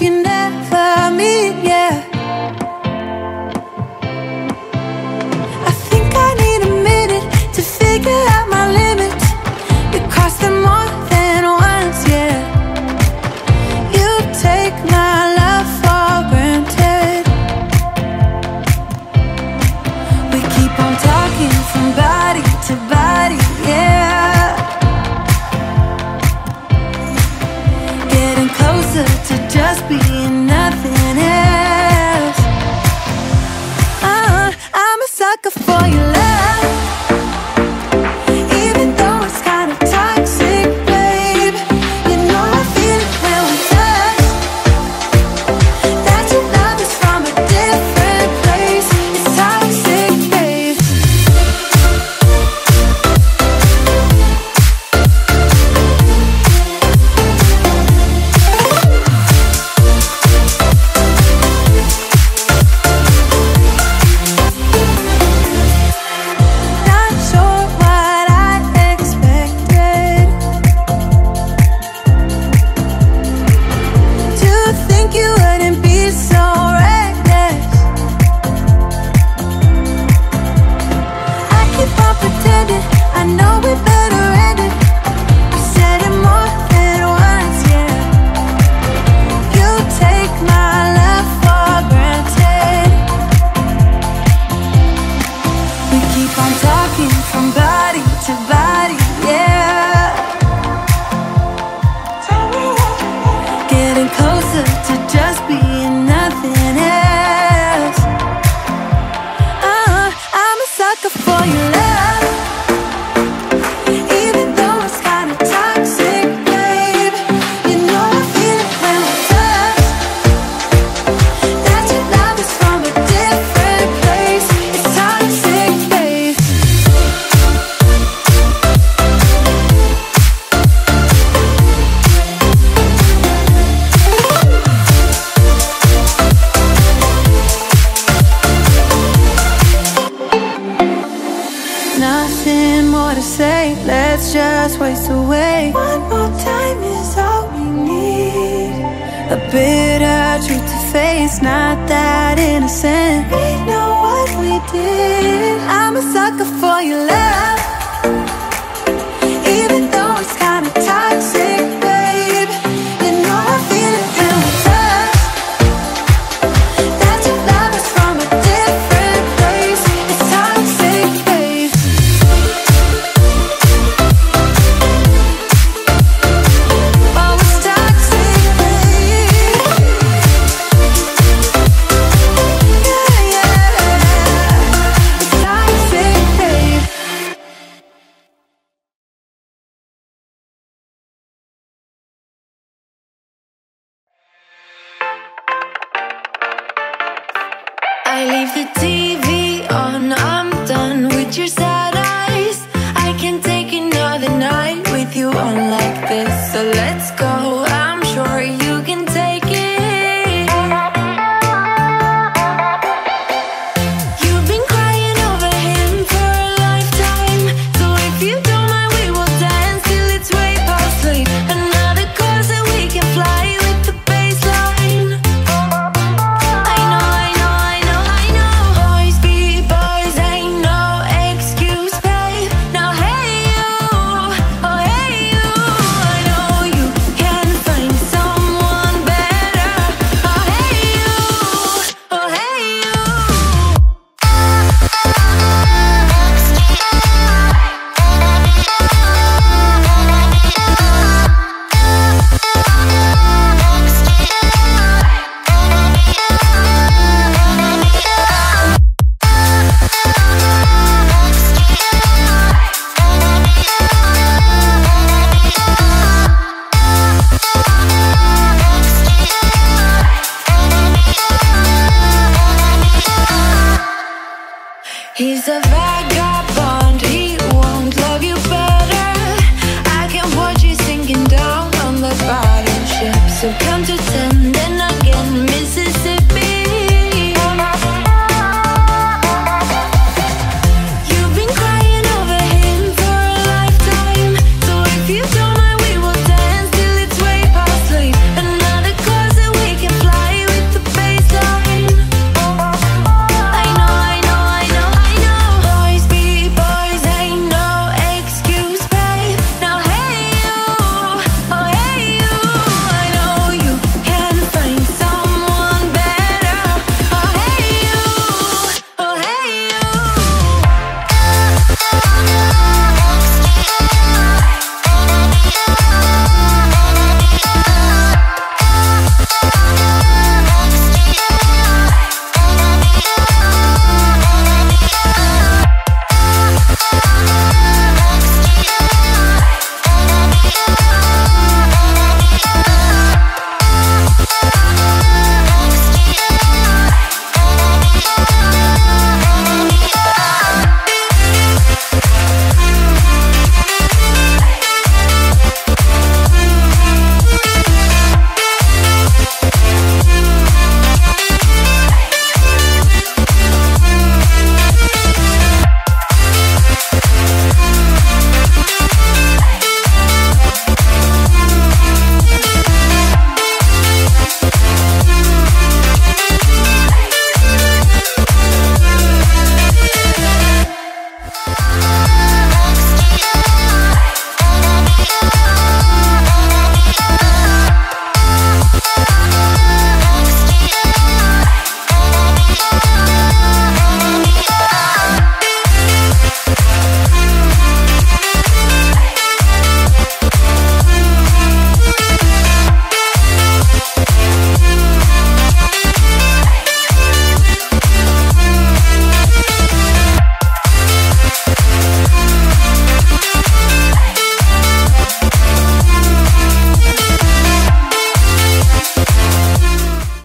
you never meet, yeah. I think I need a minute to figure out my limits. You cross them more than once, yeah. You take my love for granted. We keep on talking from body to body, yeah. Getting closer to just being nothing else. I'm a sucker for your love, even though it's kind of toxic, babe. You know I feel it when we touch, that your love is from a different place. It's toxic, babe. Not sure what I expected. To think you wouldn't be so reckless. I keep on pretending I know we better end it. I said it more than once, yeah. You take my love for granted. We keep on talking from body to body, yeah. Getting closer to just being nothing else. I'm a sucker for your love, even though it's kind of toxic, babe. You know I feel it when we touch, that your love is from a different place. It's toxic, babe. Nothing more to say, let's just waste away. One more time is all we need. A bitter truth to face, not that innocent. We know what we did. I'm a sucker for your love.